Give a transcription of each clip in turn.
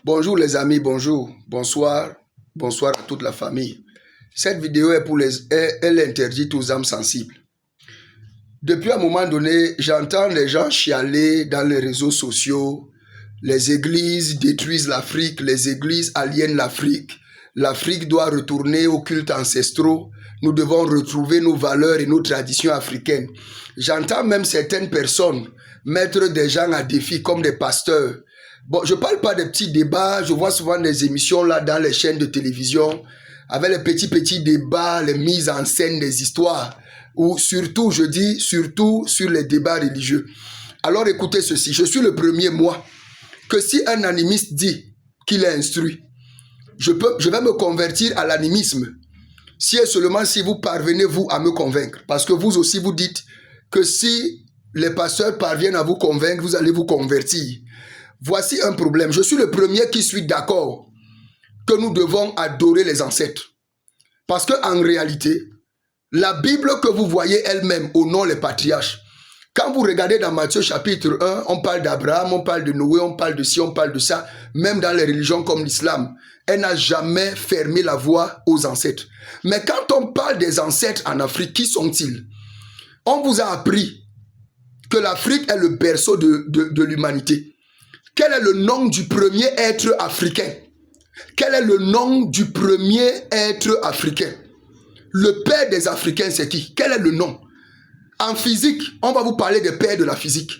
Bonjour les amis, bonjour, bonsoir, bonsoir à toute la famille. Cette vidéo est pour elle est interdite aux âmes sensibles. Depuis un moment donné, j'entends les gens chialer dans les réseaux sociaux. Les églises détruisent l'Afrique, les églises aliènent l'Afrique. L'Afrique doit retourner aux cultes ancestraux. Nous devons retrouver nos valeurs et nos traditions africaines. J'entends même certaines personnes mettre des gens à défi comme des pasteurs. Bon, je ne parle pas des petits débats, je vois souvent des émissions là dans les chaînes de télévision avec les petits débats, les mises en scène des histoires, ou surtout, je dis, surtout sur les débats religieux. Alors écoutez ceci, je suis le premier, moi, que si un animiste dit qu'il est instruit, je vais me convertir à l'animisme, si et seulement si vous parvenez, vous, à me convaincre. Parce que vous aussi, vous dites que si les pasteurs parviennent à vous convaincre, vous allez vous convertir. Voici un problème. Je suis le premier qui suis d'accord que nous devons adorer les ancêtres. Parce qu'en réalité, la Bible que vous voyez elle-même au nom les patriarches, quand vous regardez dans Matthieu chapitre 1, on parle d'Abraham, on parle de Noé, on parle de ci, on parle de ça, même dans les religions comme l'islam, elle n'a jamais fermé la voie aux ancêtres. Mais quand on parle des ancêtres en Afrique, qui sont-ils? On vous a appris que l'Afrique est le berceau de l'humanité. Quel est le nom du premier être africain? Quel est le nom du premier être africain? Le père des Africains, c'est qui? Quel est le nom? En physique, on va vous parler des pères de la physique.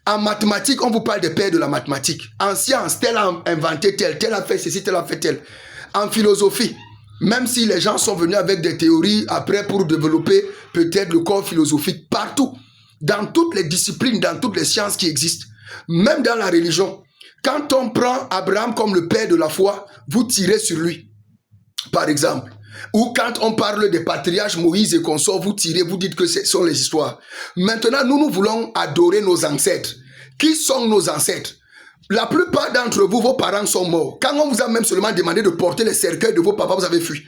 En mathématiques, on vous parle des pères de la mathématique. En sciences, tel a inventé tel, tel a fait ceci, tel a fait tel. En philosophie, même si les gens sont venus avec des théories après pour développer peut-être le corps philosophique, partout, dans toutes les disciplines, dans toutes les sciences qui existent, même dans la religion, quand on prend Abraham comme le père de la foi, vous tirez sur lui, par exemple. Ou quand on parle des patriarches Moïse et consorts, vous tirez, vous dites que ce sont les histoires. Maintenant, nous voulons adorer nos ancêtres. Qui sont nos ancêtres? La plupart d'entre vous, vos parents sont morts. Quand on vous a même seulement demandé de porter les cercueils de vos papas, vous avez fui.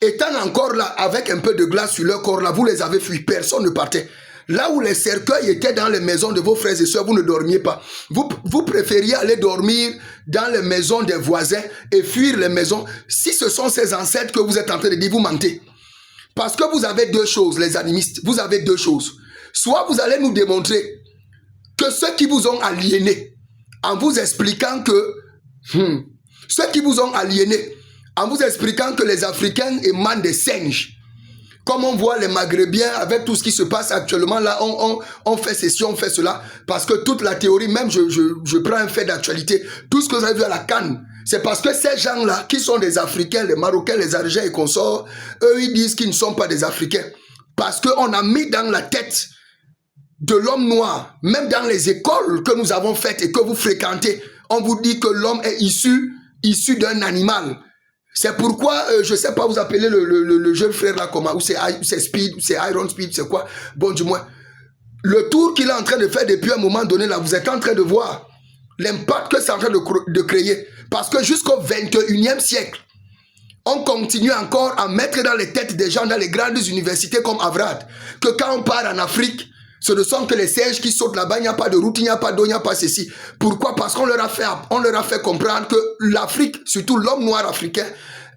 Étant encore là, avec un peu de glace sur leur corps là, vous les avez fui. Personne ne partait. Là où les cercueils étaient dans les maisons de vos frères et sœurs, vous ne dormiez pas. Vous préfériez aller dormir dans les maisons des voisins et fuir les maisons. Si ce sont ces ancêtres que vous êtes en train de dire, vous mentez. Parce que vous avez deux choses, les animistes. Vous avez deux choses. Soit vous allez nous démontrer que ceux qui vous ont aliénés, en vous expliquant que... ceux qui vous ont aliénés, en vous expliquant que les Africains émanent des singes, comme on voit les Maghrébiens avec tout ce qui se passe actuellement, là, on fait ceci, on fait cela, parce que toute la théorie, même je prends un fait d'actualité, tout ce que vous avez vu à la CAN, c'est parce que ces gens-là, qui sont des Africains, les Marocains, les Algériens et consorts, eux, ils disent qu'ils ne sont pas des Africains. Parce qu'on a mis dans la tête de l'homme noir, même dans les écoles que nous avons faites et que vous fréquentez, on vous dit que l'homme est issu d'un animal. C'est pourquoi, je ne sais pas, vous appelez le jeune frère là comment, ou c'est Speed, ou c'est Iron Speed, c'est quoi? Bon, du moins, le tour qu'il est en train de faire depuis un moment donné là, vous êtes en train de voir l'impact que c'est en train de créer. Parce que jusqu'au 21e siècle, on continue encore à mettre dans les têtes des gens dans les grandes universités comme Harvard, que quand on part en Afrique, ce ne sont que les singes qui sautent là-bas, il n'y a pas de route, il n'y a pas d'eau, il n'y a pas ceci. Pourquoi? Parce qu'on leur a fait comprendre que l'Afrique, surtout l'homme noir africain,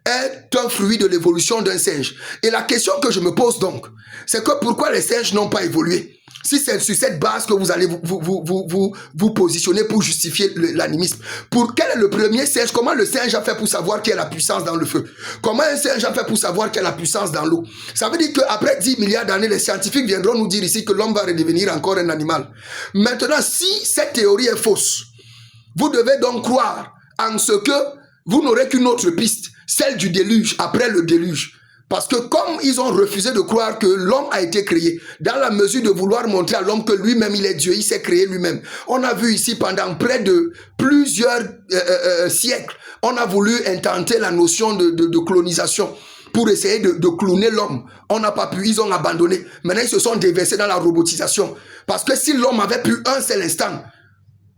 est un fruit de l'évolution d'un singe. Et la question que je me pose donc, c'est que pourquoi les singes n'ont pas évolué? Si c'est sur cette base que vous allez vous positionner pour justifier l'animisme. Pour quel est le premier singe? Comment le singe a fait pour savoir qu'il y a la puissance dans le feu? Comment un singe a fait pour savoir qu'il y a la puissance dans l'eau? Ça veut dire qu'après 10 milliards d'années, les scientifiques viendront nous dire ici que l'homme va redevenir encore un animal. Maintenant, si cette théorie est fausse, vous devez donc croire en ce que vous n'aurez qu'une autre piste, celle du déluge, après le déluge. Parce que comme ils ont refusé de croire que l'homme a été créé, dans la mesure de vouloir montrer à l'homme que lui-même il est Dieu, il s'est créé lui-même. On a vu ici pendant près de plusieurs siècles, on a voulu intenter la notion de clonisation pour essayer de cloner l'homme. On n'a pas pu, ils ont abandonné. Maintenant ils se sont déversés dans la robotisation. Parce que si l'homme avait pu un seul instant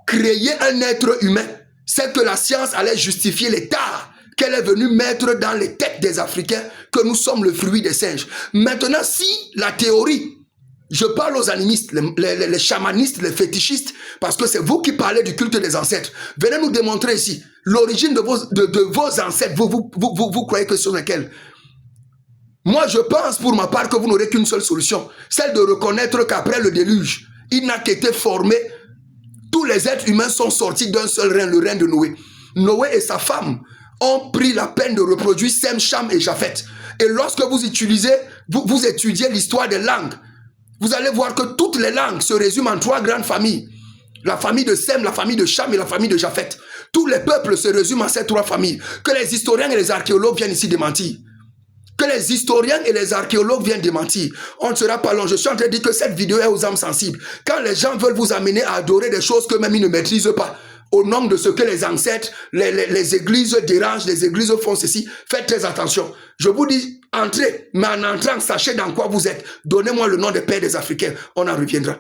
créer un être humain, c'est que la science allait justifier l'état qu'elle est venue mettre dans les têtes des Africains que nous sommes le fruit des singes. Maintenant, si la théorie, je parle aux animistes, les chamanistes, les fétichistes, parce que c'est vous qui parlez du culte des ancêtres, venez nous démontrer ici L'origine de vos ancêtres, vous croyez que c'est sur laquelle? Moi, je pense pour ma part que vous n'aurez qu'une seule solution, celle de reconnaître qu'après le déluge, il n'a qu'été formé. Tous les êtres humains sont sortis d'un seul rein, le rein de Noé. Noé et sa femme ont pris la peine de reproduire Sem, Cham et Japheth. Et lorsque vous étudiez l'histoire des langues, vous allez voir que toutes les langues se résument en 3 grandes familles. La famille de Sem, la famille de Cham et la famille de Japheth. Tous les peuples se résument en ces 3 familles. Que les historiens et les archéologues viennent ici démentir. Que les historiens et les archéologues viennent démentir. On ne sera pas long. Je suis en train de dire que cette vidéo est aux âmes sensibles. Quand les gens veulent vous amener à adorer des choses que même ils ne maîtrisent pas, au nom de ce que les ancêtres, les églises dérangent, les églises font ceci, faites très attention. Je vous dis, entrez, mais en entrant, sachez dans quoi vous êtes. Donnez-moi le nom des pères des Africains. On en reviendra.